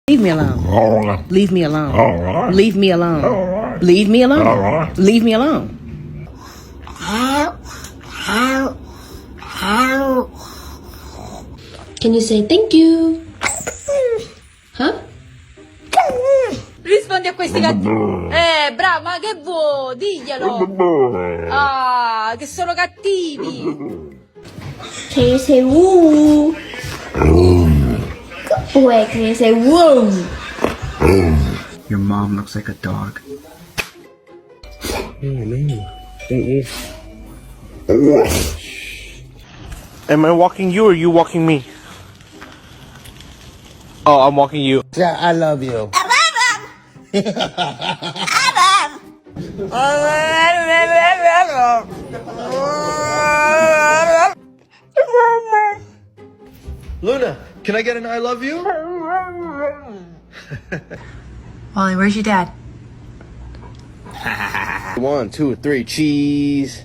Leave me alone. All right. Leave me alone. All right. Leave me alone. All right. Leave me alone. All right. Leave me alone. Can you say thank you? Huh? Rispondi a questi cattivi. Bravo, ma che vuoi? Diglielo. Ah, che sono cattivi. Can you say woo? Good boy, can you say woo? Your mom looks like a dog. Am I walking you or you walking me? Oh, I'm walking you. Yeah, I love you. Luna, can I get an I love you? Wally, where's your dad? 1, 2, 3, cheese.